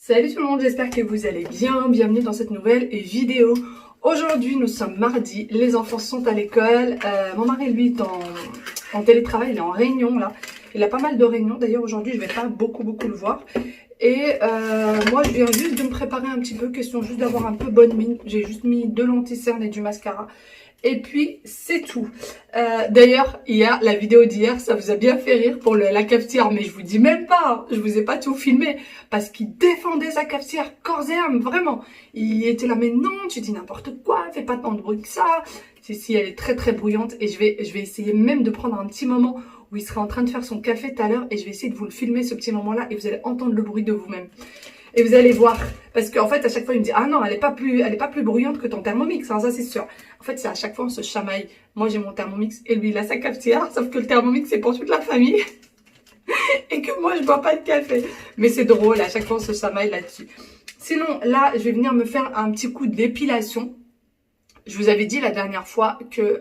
Salut tout le monde, j'espère que vous allez bien. Bienvenue dans cette nouvelle vidéo. Aujourd'hui, nous sommes mardi, les enfants sont à l'école. Mon mari, lui, est en télétravail, il est en réunion là. Il a pas mal de réunions. D'ailleurs, aujourd'hui, je vais pas beaucoup le voir. Et moi, je viens juste de me préparer un petit peu, question juste d'avoir un peu bonne mine. J'ai juste mis 2 lentilles cernes et du mascara. Et puis, c'est tout. D'ailleurs, hier, la vidéo d'hier, ça vous a bien fait rire pour la cafetière. Mais je vous dis même pas, hein, je vous ai pas tout filmé. Parce qu'il défendait sa cafetière corps et âme, vraiment. Il était là, mais non, tu dis n'importe quoi, fais pas tant de bruit que ça. Si, elle est très bruyante. Et je vais essayer même de prendre un petit moment où il sera en train de faire son café tout à l'heure. Et je vais essayer de vous le filmer, ce petit moment-là. Et vous allez entendre le bruit de vous-même. Et vous allez voir, parce qu'en fait, à chaque fois, il me dit, ah non, elle est pas plus bruyante que ton Thermomix, hein, ça c'est sûr. En fait, c'est à chaque fois, on se chamaille. Moi, j'ai mon Thermomix et lui, il a sa cafetière, sauf que le Thermomix, c'est pour toute la famille. Et que moi, je bois pas de café. Mais c'est drôle, à chaque fois, on se chamaille là-dessus. Sinon, là, je vais venir me faire un petit coup d'épilation. Je vous avais dit la dernière fois que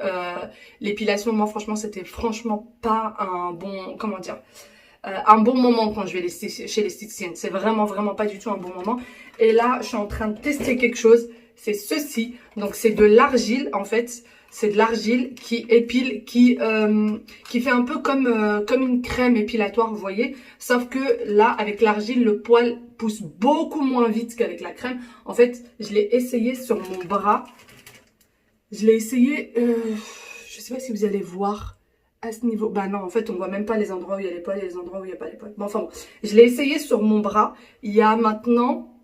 l'épilation, moi, franchement, c'était franchement pas un bon, comment dire, un bon moment quand je vais chez l'esthéticienne. C'est vraiment pas du tout un bon moment. Et là, je suis en train de tester quelque chose. C'est ceci. Donc, c'est de l'argile, en fait. C'est de l'argile qui épile, qui fait un peu comme une crème épilatoire, vous voyez. Sauf que là, avec l'argile, le poil pousse beaucoup moins vite qu'avec la crème. En fait, je l'ai essayé sur mon bras. Je l'ai essayé, je sais pas si vous allez voir à ce niveau. Bah non, en fait, on voit même pas les endroits où il y a les poils et les endroits où il n'y a pas les poils. Bon, enfin bon, je l'ai essayé sur mon bras. Il y a maintenant,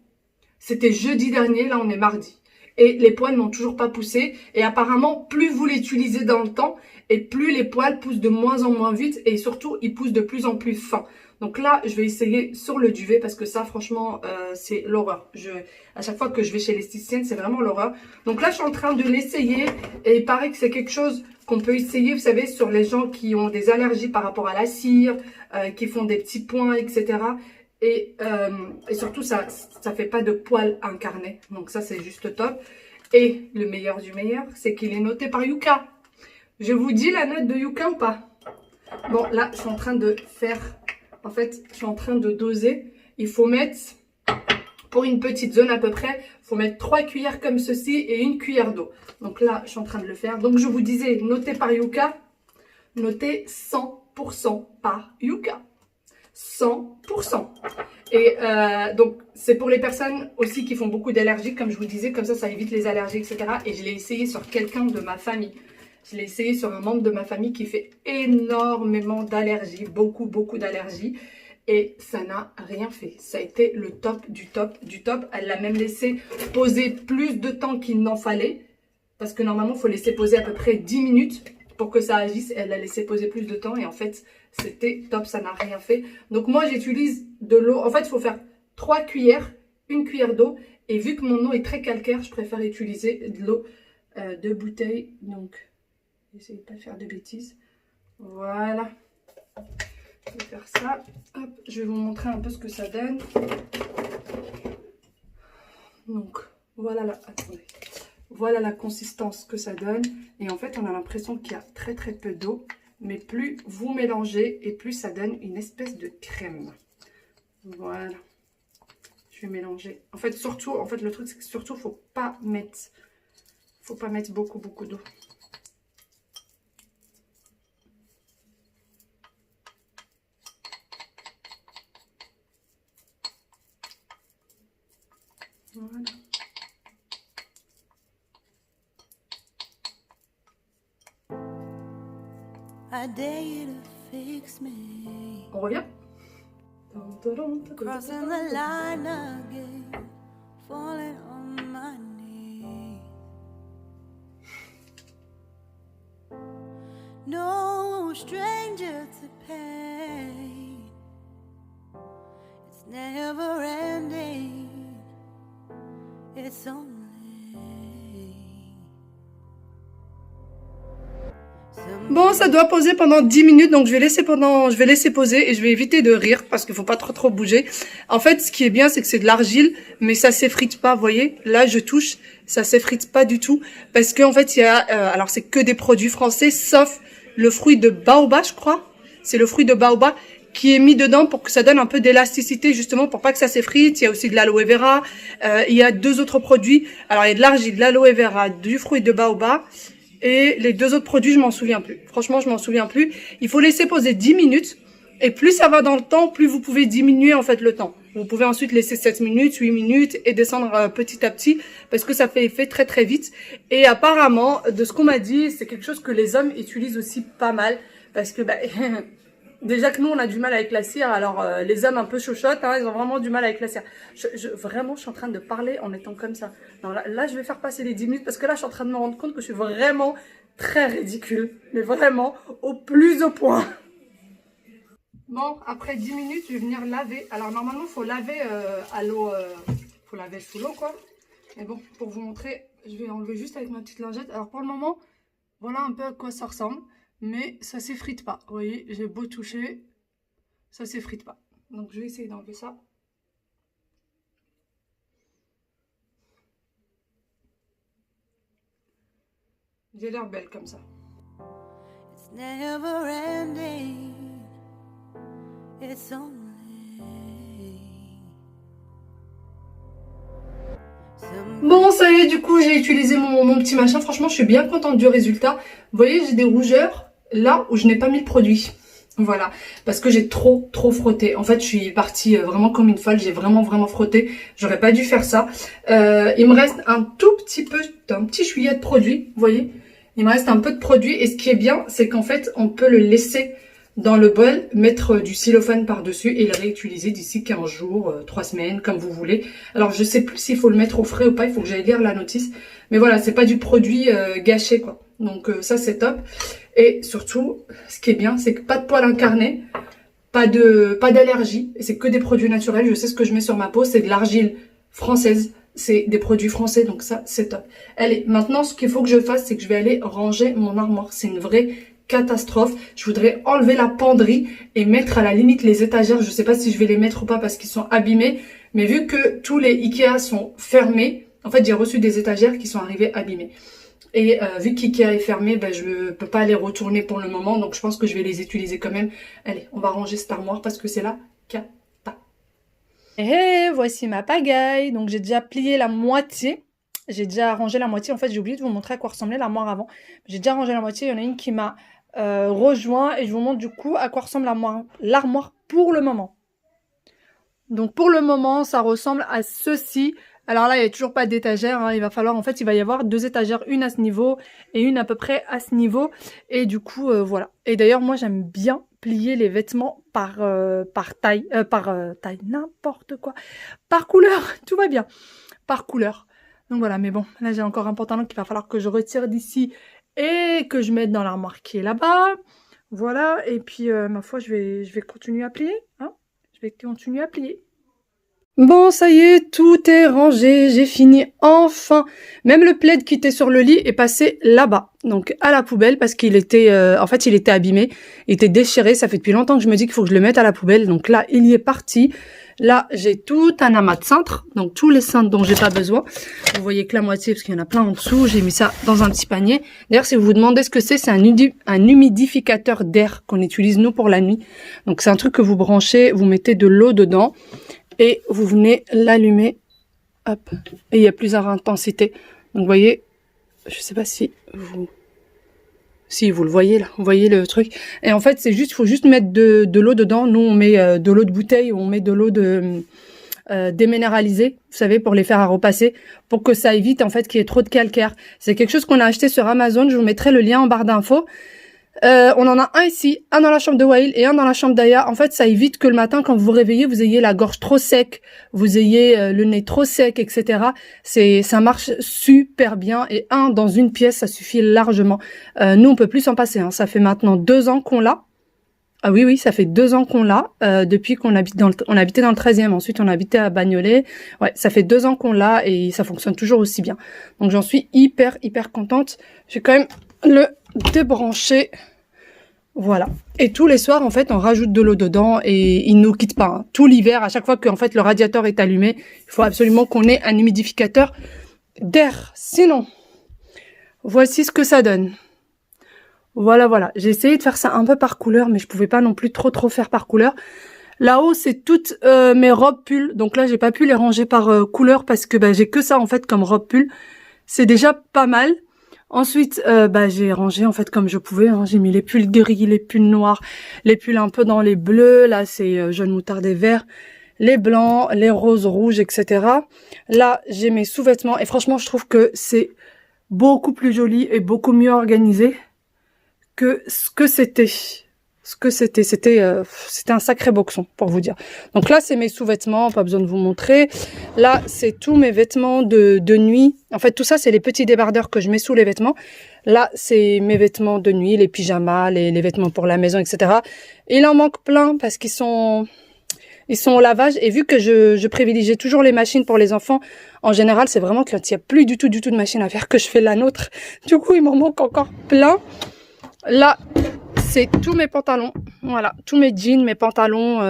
c'était jeudi dernier, là on est mardi. Et les poils n'ont toujours pas poussé. Et apparemment, plus vous l'utilisez dans le temps, et plus les poils poussent de moins en moins vite. Et surtout, ils poussent de plus en plus fin. Donc là, je vais essayer sur le duvet parce que ça, franchement, c'est l'horreur. À chaque fois que je vais chez l'esthéticienne, c'est vraiment l'horreur. Donc là, je suis en train de l'essayer et il paraît que c'est quelque chose qu'on peut essayer, vous savez, sur les gens qui ont des allergies par rapport à la cire, qui font des petits points, etc. Et surtout, ça fait pas de poils incarnés. Donc ça, c'est juste top. Et le meilleur du meilleur, c'est qu'il est noté par Yuka. Je vous dis la note de Yuka ou pas? Bon, là, je suis en train de faire... En fait, je suis en train de doser. Il faut mettre, pour une petite zone à peu près, il faut mettre 3 cuillères comme ceci et 1 cuillère d'eau. Donc là, je suis en train de le faire. Donc, je vous disais, noté par Yuka, noté 100% par Yuka. 100%. Et donc, c'est pour les personnes aussi qui font beaucoup d'allergies, comme je vous disais, comme ça évite les allergies, etc. Et je l'ai essayé sur quelqu'un de ma famille. Je l'ai essayé sur un membre de ma famille qui fait énormément d'allergies, beaucoup d'allergies. Et ça n'a rien fait. Ça a été le top du top du top. Elle l'a même laissé poser plus de temps qu'il n'en fallait. Parce que normalement, il faut laisser poser à peu près 10 minutes pour que ça agisse. Elle l'a laissé poser plus de temps. Et en fait, c'était top, ça n'a rien fait. Donc moi, j'utilise de l'eau. En fait, il faut faire 3 cuillères, 1 cuillère d'eau. Et vu que mon eau est très calcaire, je préfère utiliser de l'eau de bouteille. Donc... Essayez de pas faire de bêtises. Voilà. Je vais faire ça. Hop, je vais vous montrer un peu ce que ça donne. Donc, voilà la... Attendez. Voilà la consistance que ça donne. Et en fait, on a l'impression qu'il y a très peu d'eau. Mais plus vous mélangez et plus ça donne une espèce de crème. Voilà. Je vais mélanger. En fait, surtout, le truc, c'est que surtout, faut pas mettre beaucoup d'eau. Voilà. On revient. Crossing the line again, falling on my knees. No stranger to pain. It's never ending. It's only. Bon, ça doit poser pendant 10 minutes, donc je vais laisser poser et je vais éviter de rire parce qu'il faut pas trop bouger. En fait, ce qui est bien, c'est que c'est de l'argile, mais ça s'effrite pas, vous voyez. Là, je touche, ça s'effrite pas du tout parce qu'en fait, il y a, alors c'est que des produits français, sauf le fruit de baobab, je crois. C'est le fruit de baobab qui est mis dedans pour que ça donne un peu d'élasticité, justement, pour pas que ça s'effrite. Il y a aussi de l'aloe vera. Il y a 2 autres produits. Alors, il y a de l'argile, de l'aloe vera, du fruit de baobab. Et les 2 autres produits, je m'en souviens plus. Franchement, je m'en souviens plus. Il faut laisser poser 10 minutes. Et plus ça va dans le temps, plus vous pouvez diminuer en fait le temps. Vous pouvez ensuite laisser 7 minutes, 8 minutes et descendre petit à petit parce que ça fait effet très très vite. Et apparemment, de ce qu'on m'a dit, c'est quelque chose que les hommes utilisent aussi pas mal parce que déjà que nous on a du mal avec la cire, alors les hommes un peu chochottes, hein, ils ont vraiment du mal avec la cire. Vraiment, je suis en train de parler en étant comme ça. Non, là, je vais faire passer les 10 minutes parce que là, je suis en train de me rendre compte que je suis vraiment très ridicule, mais vraiment au plus au point. Bon, après 10 minutes, je vais venir laver. Alors, normalement, il faut laver à l'eau, faut laver sous l'eau, quoi. Mais bon, pour vous montrer, je vais enlever juste avec ma petite lingette. Alors, pour le moment, voilà un peu à quoi ça ressemble. Mais ça s'effrite pas. Vous voyez, j'ai beau toucher, ça s'effrite pas. Donc, je vais essayer d'enlever ça. J'ai l'air belle comme ça. It's never ending. It's only... Bon, ça y est, du coup, j'ai utilisé mon petit machin. Franchement, je suis bien contente du résultat. Vous voyez, j'ai des rougeurs là où je n'ai pas mis le produit. Voilà, parce que j'ai trop frotté. En fait, je suis partie vraiment comme une folle. J'ai vraiment frotté. J'aurais pas dû faire ça. Il me reste un tout petit peu, un petit chouïa de produit. Vous voyez, il me reste un peu de produit. Et ce qui est bien, c'est qu'en fait, on peut le laisser dans le bol, mettre du cellophane par-dessus et le réutiliser d'ici 15 jours, 3 semaines, comme vous voulez. Alors, je sais plus s'il faut le mettre au frais ou pas. Il faut que j'aille lire la notice. Mais voilà, c'est pas du produit gâché, quoi. Donc, ça, c'est top. Et surtout, ce qui est bien, c'est que pas de poils incarnés, pas d'allergie. Et c'est que des produits naturels. Je sais ce que je mets sur ma peau. C'est de l'argile française. C'est des produits français. Donc ça, c'est top. Allez, maintenant, ce qu'il faut que je fasse, c'est que je vais aller ranger mon armoire. C'est une vraie catastrophe. Je voudrais enlever la penderie et mettre à la limite les étagères. Je sais pas si je vais les mettre ou pas parce qu'ils sont abîmés. Mais vu que tous les Ikea sont fermés, en fait, j'ai reçu des étagères qui sont arrivées abîmées. Et vu qu'Ikea est fermé, je peux pas les retourner pour le moment. Donc, je pense que je vais les utiliser quand même. Allez, on va ranger cette armoire parce que c'est la cata. Et voici ma pagaille. Donc, j'ai déjà plié la moitié. J'ai déjà rangé la moitié. En fait, j'ai oublié de vous montrer à quoi ressemblait l'armoire avant. J'ai déjà rangé la moitié. Il y en a une qui m'a rejoint. Et je vous montre du coup à quoi ressemble l'armoire pour le moment. Donc, pour le moment, ça ressemble à ceci. Alors là, il n'y a toujours pas d'étagère, hein. Il va falloir, en fait, il va y avoir 2 étagères, une à ce niveau et une à peu près à ce niveau. Et du coup, voilà. Et d'ailleurs, moi, j'aime bien plier les vêtements par taille, taille, n'importe quoi. Par couleur, tout va bien. Par couleur. Donc voilà, mais bon, là, j'ai encore un pantalon qu'il va falloir que je retire d'ici et que je mette dans l'armoire qui est là-bas. Voilà, et puis, ma foi, je vais continuer à plier, hein. Je vais continuer à plier. Bon, ça y est, tout est rangé, j'ai fini enfin. Même le plaid qui était sur le lit est passé là-bas, donc à la poubelle parce qu'il était, en fait, il était abîmé, il était déchiré. Ça fait depuis longtemps que je me dis qu'il faut que je le mette à la poubelle. Donc là, il y est parti. Là, j'ai tout un amas de cintres, donc tous les cintres dont j'ai pas besoin. Vous voyez que la moitié, parce qu'il y en a plein en dessous. J'ai mis ça dans un petit panier. D'ailleurs, si vous vous demandez ce que c'est un humidificateur d'air qu'on utilise nous pour la nuit. Donc c'est un truc que vous branchez, vous mettez de l'eau dedans. Et vous venez l'allumer, hop, et il y a plusieurs intensités. Donc, vous voyez, je sais pas si vous le voyez là, vous voyez le truc. Et en fait, il faut juste mettre de l'eau dedans. Nous, on met de l'eau de bouteille ou on met de l'eau déminéralisée, vous savez, pour les faire à repasser, pour que ça évite en fait qu'il y ait trop de calcaire. C'est quelque chose qu'on a acheté sur Amazon. Je vous mettrai le lien en barre d'infos. On en a un ici, un dans la chambre de Wael et un dans la chambre d'Aya. En fait, ça évite que le matin, quand vous vous réveillez, vous ayez la gorge trop sec, vous ayez le nez trop sec, etc. Ça marche super bien et un dans une pièce, ça suffit largement. Nous, on peut plus s'en passer, hein. Ça fait maintenant 2 ans qu'on l'a. Ah oui, ça fait 2 ans qu'on l'a, depuis qu'on habite on habitait dans le 13e, ensuite on habitait à Bagnolet. Ouais, ça fait 2 ans qu'on l'a et ça fonctionne toujours aussi bien. Donc j'en suis hyper contente. J'ai quand même le débrancher. Voilà. Et tous les soirs, en fait, on rajoute de l'eau dedans et il nous quitte pas, hein. Tout l'hiver, à chaque fois que en fait le radiateur est allumé, il faut absolument qu'on ait un humidificateur d'air. Sinon, voici ce que ça donne. Voilà, voilà. J'ai essayé de faire ça un peu par couleur, mais je pouvais pas non plus trop faire par couleur. Là-haut, c'est toutes mes robes pulls. Donc là, j'ai pas pu les ranger par couleur parce que bah, j'ai que ça en fait comme robe pull. C'est déjà pas mal. Ensuite, bah, j'ai rangé en fait comme je pouvais. Hein. J'ai mis les pulls gris, les pulls noirs, les pulls un peu dans les bleus. Là, c'est jaune moutarde et vert. Les blancs, les roses, rouges, etc. Là, j'ai mes sous-vêtements. Et franchement, je trouve que c'est beaucoup plus joli et beaucoup mieux organisé que ce que c'était. C'était un sacré boxon, pour vous dire. Donc là, c'est mes sous-vêtements, pas besoin de vous montrer. Là, c'est tous mes vêtements de nuit. En fait, tout ça, c'est les petits débardeurs que je mets sous les vêtements. Là, c'est mes vêtements de nuit, les pyjamas, les vêtements pour la maison, etc. Il en manque plein parce qu'ils sont au lavage. Et vu que je privilégie toujours les machines pour les enfants, en général, c'est vraiment quand il n'y a plus du tout de machine à faire que je fais la nôtre. Du coup, il m'en manque encore plein. Là, c'est tous mes pantalons, voilà, tous mes jeans, mes pantalons,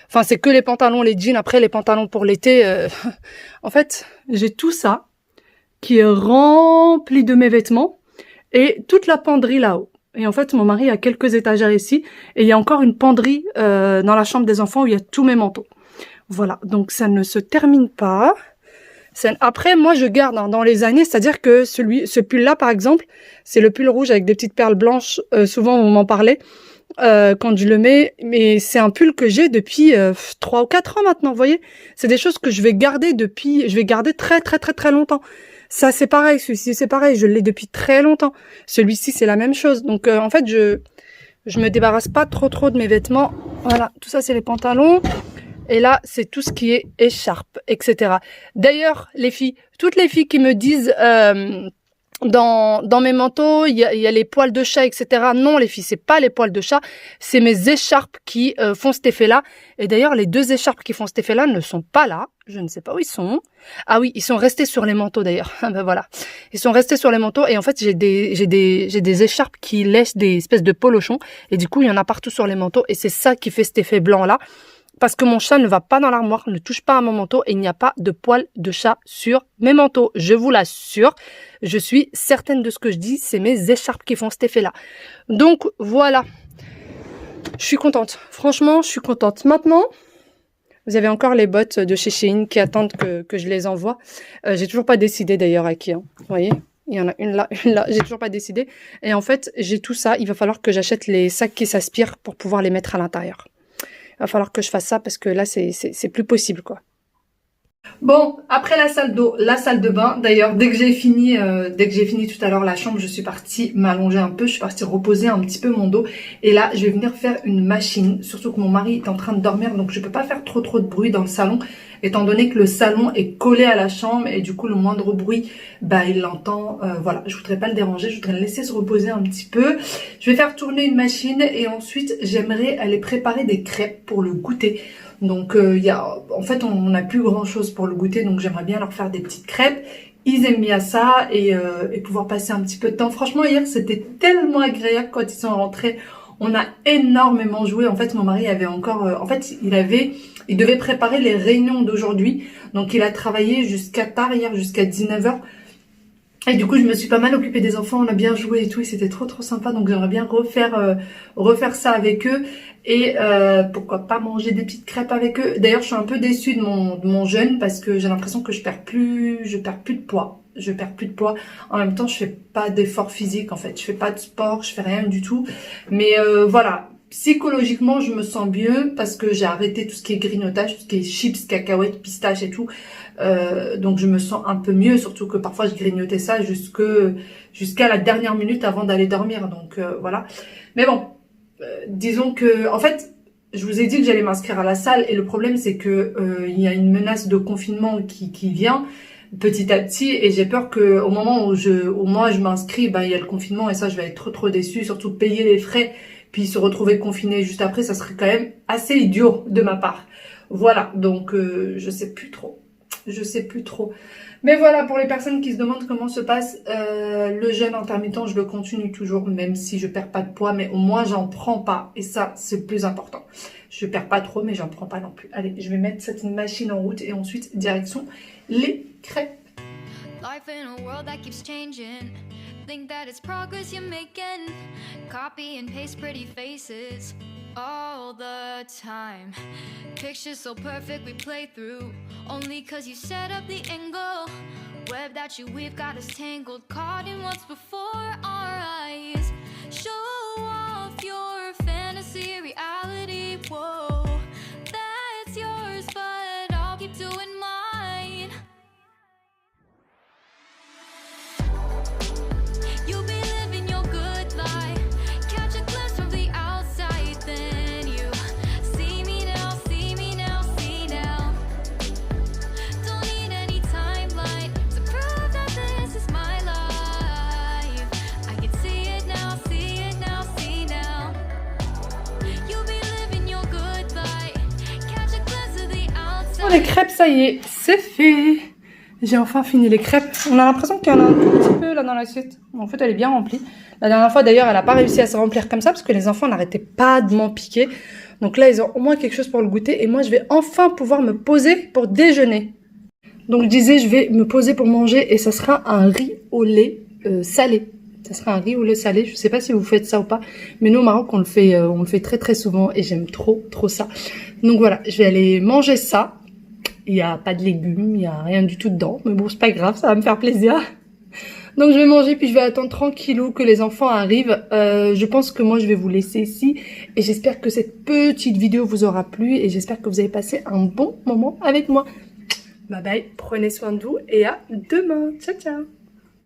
enfin c'est que les pantalons, les jeans, après les pantalons pour l'été, en fait, j'ai tout ça qui est rempli de mes vêtements et toute la penderie là-haut. Et en fait, mon mari a quelques étagères ici et il y a encore une penderie dans la chambre des enfants où il y a tous mes manteaux. Voilà, donc ça ne se termine pas. Après, moi, je garde hein, dans les années, c'est-à-dire que ce pull-là, par exemple, c'est le pull rouge avec des petites perles blanches. Souvent, on m'en parlait quand je le mets. Mais c'est un pull que j'ai depuis 3 ou 4 ans maintenant, vous voyez. C'est des choses que je vais garder très longtemps. Ça, c'est pareil. Celui-ci, c'est pareil. Je l'ai depuis très longtemps. Celui-ci, c'est la même chose. Donc, en fait, je me débarrasse pas trop de mes vêtements. Voilà, tout ça, c'est les pantalons. Et là, c'est tout ce qui est écharpe, etc. D'ailleurs, les filles, toutes les filles qui me disent dans mes manteaux, il y a les poils de chat, etc. Non, les filles, c'est pas les poils de chat, c'est mes écharpes qui font cet effet-là. Et d'ailleurs, les 2 écharpes qui font cet effet-là ne sont pas là. Je ne sais pas où ils sont. Ah oui, ils sont restés sur les manteaux d'ailleurs. Ben voilà, ils sont restés sur les manteaux. Et en fait, j'ai des écharpes qui laissent des espèces de polochons. Et du coup, il y en a partout sur les manteaux. Et c'est ça qui fait cet effet blanc-là. Parce que mon chat ne va pas dans l'armoire, ne touche pas à mon manteau et il n'y a pas de poils de chat sur mes manteaux. Je vous l'assure, je suis certaine de ce que je dis, c'est mes écharpes qui font cet effet-là. Donc voilà, je suis contente. Franchement, je suis contente. Maintenant, vous avez encore les bottes de chez Shein qui attendent que je les envoie. J'ai toujours pas décidé d'ailleurs à qui. Hein. Vous voyez, il y en a une là, j'ai toujours pas décidé. Et en fait, j'ai tout ça. Il va falloir que j'achète les sacs qui s'aspirent pour pouvoir les mettre à l'intérieur. Il va falloir que je fasse ça parce que là, c'est plus possible, quoi. Bon, après la salle d'eau, la salle de bain. D'ailleurs, dès que j'ai fini tout à l'heure la chambre, je suis partie m'allonger un peu. Je suis partie reposer un petit peu mon dos. Et là, je vais venir faire une machine. Surtout que mon mari est en train de dormir, donc je peux pas faire trop de bruit dans le salon, étant donné que le salon est collé à la chambre et du coup, le moindre bruit, bah, il l'entend. Voilà, je voudrais pas le déranger, je voudrais le laisser se reposer un petit peu. Je vais faire tourner une machine et ensuite, j'aimerais aller préparer des crêpes pour le goûter. Donc en fait on n'a plus grand chose pour le goûter, donc j'aimerais bien leur faire des petites crêpes. Ils aiment bien ça et pouvoir passer un petit peu de temps. Franchement hier c'était tellement agréable quand ils sont rentrés. On a énormément joué. En fait mon mari avait encore, il devait préparer les réunions d'aujourd'hui. Donc il a travaillé jusqu'à tard hier, jusqu'à 19h. Et du coup, je me suis pas mal occupée des enfants, on a bien joué et tout, et c'était trop sympa. Donc j'aimerais bien refaire ça avec eux et pourquoi pas manger des petites crêpes avec eux. D'ailleurs, je suis un peu déçue de mon jeûne parce que j'ai l'impression que je perds plus de poids. Je perds plus de poids. En même temps, je fais pas d'effort physique en fait. Je fais pas de sport, je fais rien du tout. Mais voilà. Psychologiquement, je me sens mieux parce que j'ai arrêté tout ce qui est grignotage, tout ce qui est chips, cacahuètes, pistaches et tout. Donc je me sens un peu mieux, surtout que parfois je grignotais ça jusqu'à la dernière minute avant d'aller dormir. Donc voilà. Mais bon, disons que en fait, je vous ai dit que j'allais m'inscrire à la salle et le problème c'est que il y a une menace de confinement qui vient petit à petit et j'ai peur que au moment où moi je m'inscris, bah il y a le confinement et ça je vais être trop déçue, surtout payer les frais puis se retrouver confiné juste après, ça serait quand même assez idiot de ma part. Voilà, donc je sais plus trop. Mais voilà, pour les personnes qui se demandent comment se passe le jeûne intermittent, je le continue toujours, même si je perds pas de poids, mais au moins j'en prends pas. Et ça, c'est le plus important. Je perds pas trop, mais j'en prends pas non plus. Allez, je vais mettre cette machine en route et ensuite, direction les crêpes. Life in a world that keeps changing. think that it's progress you're making. Copy and paste pretty faces all the time. Pictures so perfect we play through, only cause you set up the angle. Web that you weave got us tangled, caught in what's before our eyes. Show off your fantasy reality, whoa, that's yours, but I'll keep doing mine. You'll be living your good life, catch a glimpse from the outside, then you see me now, see me now, see now. Don't need any timeline to prove that this is my life. I can see it now, see it now, see now. You'll be living your good life, catch a glimpse of the outside. Oh, les crêpes, ça y est, c'est fait. J'ai enfin fini les crêpes. On a l'impression qu'il y en a un tout petit peu là dans l'assiette. En fait, elle est bien remplie. La dernière fois, d'ailleurs, elle n'a pas réussi à se remplir comme ça parce que les enfants n'arrêtaient pas de m'en piquer. Donc là, ils ont au moins quelque chose pour le goûter. Et moi, je vais enfin pouvoir me poser pour déjeuner. Donc, je disais, je vais me poser pour manger et ça sera un riz au lait salé. Ça sera un riz au lait salé. Je sais pas si vous faites ça ou pas, mais nous au Maroc, on le fait très très souvent et j'aime trop ça. Donc voilà, je vais aller manger ça. Il n'y a pas de légumes, il n'y a rien du tout dedans. Mais bon, c'est pas grave, ça va me faire plaisir. Donc je vais manger, puis je vais attendre tranquillou que les enfants arrivent. Je pense que moi, je vais vous laisser ici. Et j'espère que cette petite vidéo vous aura plu. Et j'espère que vous avez passé un bon moment avec moi. Bye bye, prenez soin de vous et à demain. Ciao, ciao.